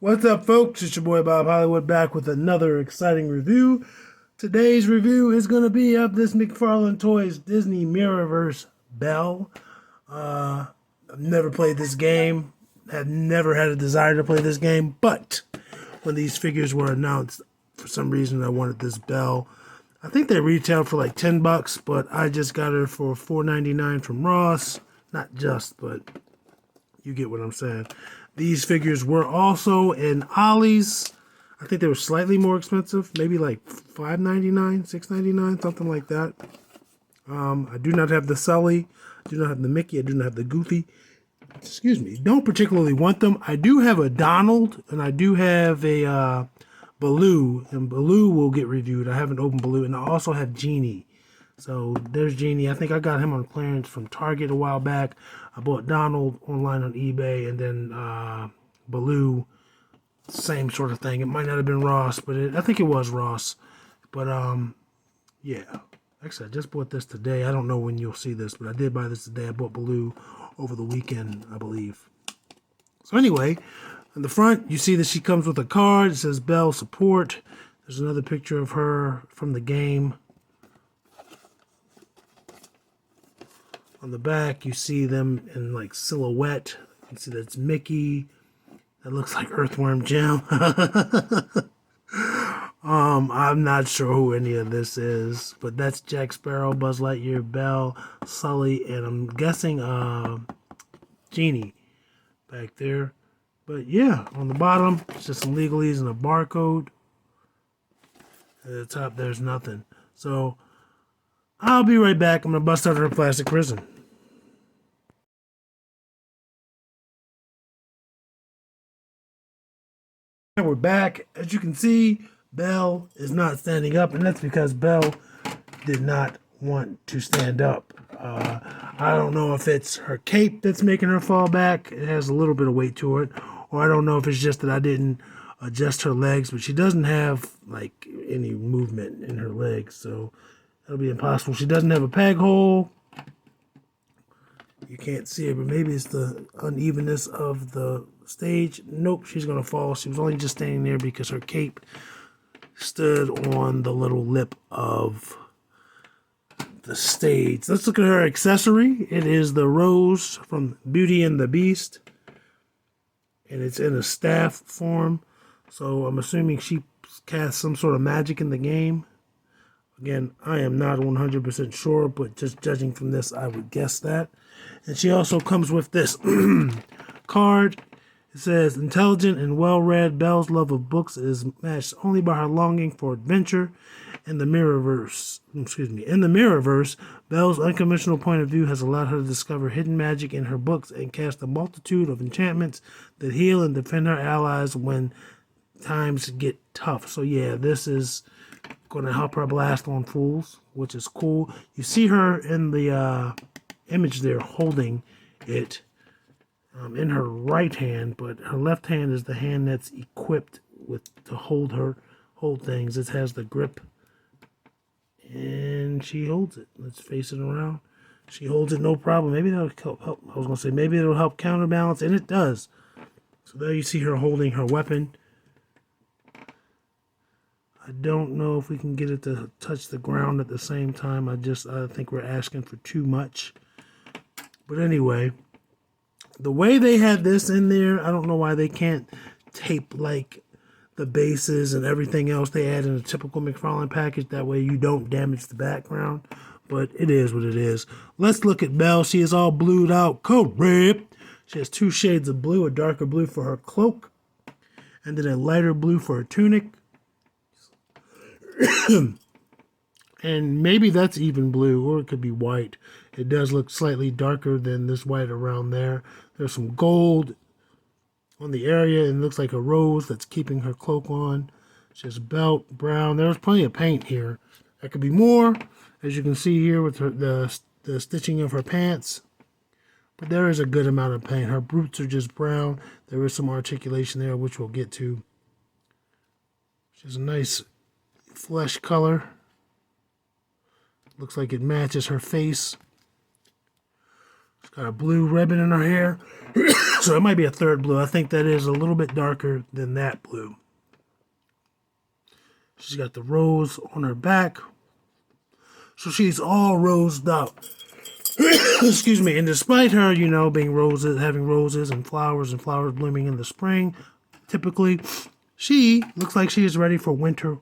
What's up, folks? It's your boy Bob Hollywood back with another exciting review. Today's review is going to be of this McFarlane Toys Disney Mirrorverse Belle. I've never played this game, have never had a desire to play this game, but when these figures were announced, for some reason I wanted this Belle. I think they retailed for like $10, but I just got her for $4.99 from Ross. Not just, but you get what I'm saying. These figures were also in Ollie's. I think they were slightly more expensive, maybe like $5.99, $6.99, something like that. I do not have the Sully, I do not have the Mickey, I do not have the Goofy. Excuse me, don't particularly want them. I do have a Donald, and I do have a Baloo, and Baloo will get reviewed. I haven't opened Baloo, and I also have Genie. So there's Genie. I think I got him on clearance from Target a while back. I bought Donald online on eBay, and then Baloo, same sort of thing. It might not have been Ross, but I think it was Ross. But yeah. Actually, I just bought this today. I don't know when you'll see this, but I did buy this today. I bought Baloo over the weekend, I believe. So anyway, on the front, you see that she comes with a card. It says Belle Support. There's another picture of her from the game. On the back, you see them in like silhouette. You can see that's Mickey. That looks like Earthworm Jim. I'm not sure who any of this is, but that's Jack Sparrow, Buzz Lightyear, Belle, Sully, and I'm guessing Genie back there. But yeah, on the bottom, it's just some legalese and a barcode. At the top, there's nothing. So I'll be right back. I'm gonna bust out her plastic prison. And we're back. As you can see, Belle is not standing up, and that's because Belle did not want to stand up. I don't know if it's her cape that's making her fall back. It has a little bit of weight to it. Or I don't know if it's just that I didn't adjust her legs, but she doesn't have like any movement in her legs, so that'll be impossible. She doesn't have a peg hole. You can't see it, but maybe it's the unevenness of the stage. Nope, she's going to fall. She was only just standing there because her cape stood on the little lip of the stage. Let's look at her accessory. It is the rose from Beauty and the Beast, and it's in a staff form. So I'm assuming she casts some sort of magic in the game. Again, I am not 100% sure, but just judging from this, I would guess that. And she also comes with this card. It says, intelligent and well-read, Belle's love of books is matched only by her longing for adventure. In the Mirrorverse, Belle's unconventional point of view has allowed her to discover hidden magic in her books and cast a multitude of enchantments that heal and defend her allies when times get tough. So yeah, this is going to help her blast on fools, which is cool. You see her in the image there holding it in her right hand, but her left hand is the hand that's equipped with to hold things. It has the grip, and she holds it. Let's face it around. She holds it no problem. Maybe that'll help. I was going to say maybe it'll help counterbalance, and it does. So there you see her holding her weapon. I don't know if we can get it to touch the ground at the same time. I think we're asking for too much. But anyway, the way they had this in there, I don't know why they can't tape like the bases and everything else they add in a typical McFarlane package. That way you don't damage the background. But it is what it is. Let's look at Belle. She is all blued out. Correct. She has two shades of blue, a darker blue for her cloak, and then a lighter blue for her tunic. And maybe that's even blue, or it could be white. It does look slightly darker than this white around there. There's some gold on the area, and it looks like a rose that's keeping her cloak on. She has a belt, brown. There's plenty of paint here. There could be more, as you can see here with the stitching of her pants. But there is a good amount of paint. Her boots are just brown. There is some articulation there, which we'll get to. She has a nice flesh color. Looks like it matches her face. She's Got a blue ribbon in her hair. So it might be a third blue. I think that is a little bit darker than that blue. She's got the rose on her back. So she's all rosed up. Excuse me. And despite her, you know, being roses, having roses and flowers blooming in the spring, typically, she looks like she is ready for winter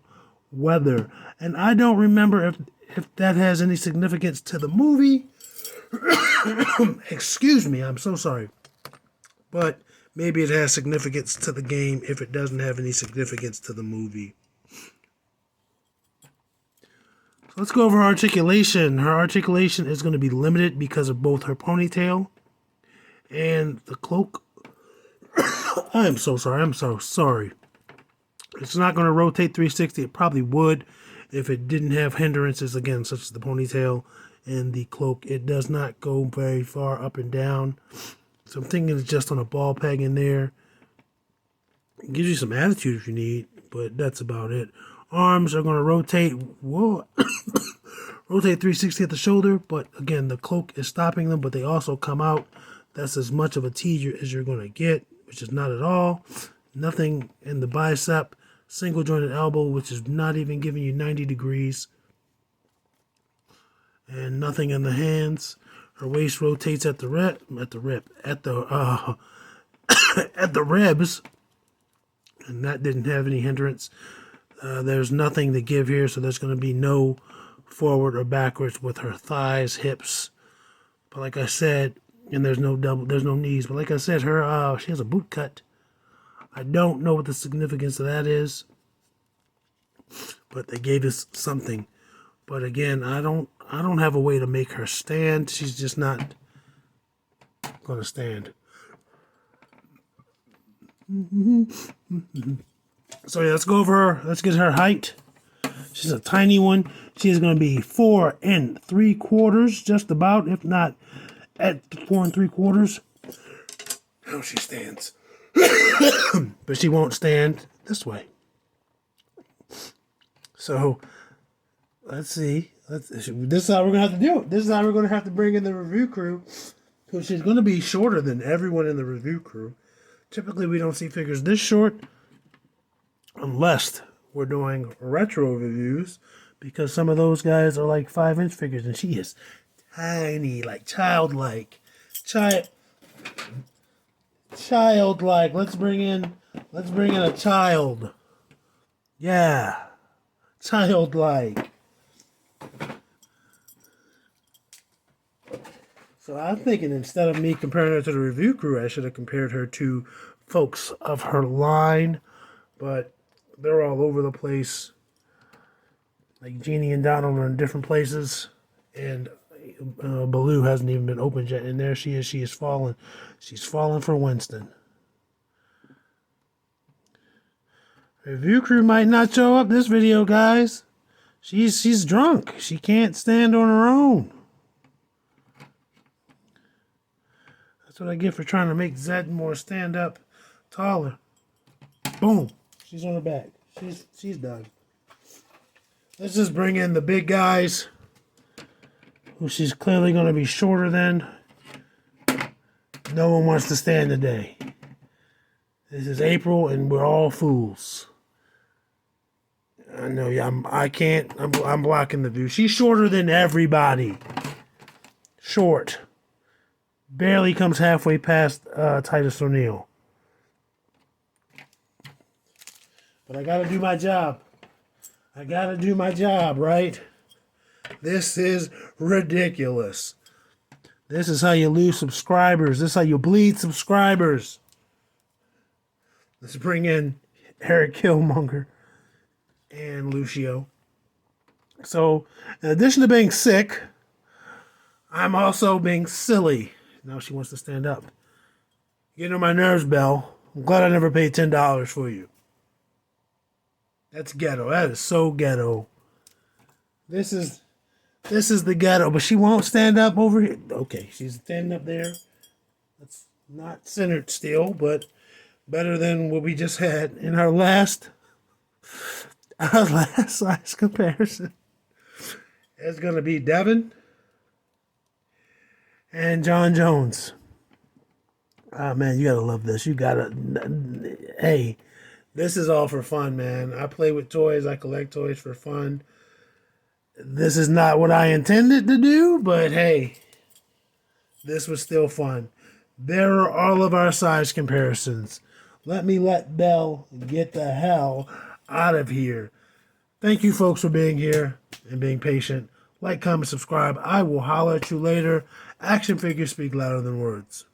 weather. And I don't remember if that has any significance to the movie. Excuse me, I'm so sorry. But maybe it has significance to the game if it doesn't have any significance to the movie. So let's go over her articulation. Her articulation is going to be limited because of both her ponytail and the cloak. I am so sorry. I'm so sorry. It's not going to rotate 360. It probably would if it didn't have hindrances, again, such as the ponytail and the cloak. It does not go very far up and down. So I'm thinking it's just on a ball peg in there. It gives you some attitude if you need, but that's about it. Arms are going to rotate. Whoa. Rotate 360 at the shoulder, but again, the cloak is stopping them, but they also come out. That's as much of a tease as you're going to get, which is not at all. Nothing in the bicep. Single jointed elbow, which is not even giving you 90 degrees. And nothing in the hands. Her waist rotates at the at the ribs, and that didn't have any hindrance. There's nothing to give here, so there's going to be no forward or backwards with her thighs, hips. But like I said, and there's no knees. But like I said, she has a boot cut. I don't know what the significance of that is, but they gave us something. But again, I don't have a way to make her stand. She's just not going to stand. So yeah, let's go over her. Let's get her height. She's a tiny one. She is going to be 4 3/4, just about, if not at 4 3/4. How she stands. But she won't stand this way. So let's see. This is how we're going to have to do it. This is how we're going to have to bring in the review crew. Because she's going to be shorter than everyone in the review crew. Typically, we don't see figures this short unless we're doing retro reviews, because some of those guys are like 5-inch figures, and she is tiny, like childlike. Childlike. Let's bring in a child. Yeah. Childlike. So I'm thinking instead of me comparing her to the review crew, I should have compared her to folks of her line. But they're all over the place. Like Jeannie and Donald are in different places. And Baloo hasn't even been opened yet. And there she is. She is falling. She's falling for Winston. Review crew might not show up this video, guys. She's drunk. She can't stand on her own. That's what I get for trying to make Zedmore stand up taller. Boom. She's on her back. She's done. Let's just bring in the big guys, who she's clearly going to be shorter than. No one wants to stand today. This is April, and we're all fools. I know, yeah, I'm blocking the view. She's shorter than everybody. Short. Barely comes halfway past Titus O'Neil. But I gotta do my job. I gotta do my job, right? This is ridiculous. This is how you lose subscribers. This is how you bleed subscribers. Let's bring in Eric Killmonger and Lucio. So, in addition to being sick, I'm also being silly. Now she wants to stand up. Getting on my nerves, Belle. I'm glad I never paid $10 for you. That's ghetto. That is so ghetto. This is the ghetto, but she won't stand up over here. Okay, she's standing up there. That's not centered still, but better than what we just had in our last size comparison. It's gonna be Devin and John Jones. Oh, man, you gotta love this. You gotta, hey, this is all for fun, man. I play with toys. I collect toys for fun. This is not what I intended to do, but hey, this was still fun. There are all of our size comparisons. Let Belle get the hell out of here. Thank you, folks, for being here and being patient. Like, comment, subscribe. I will holler at you later. Action figures speak louder than words.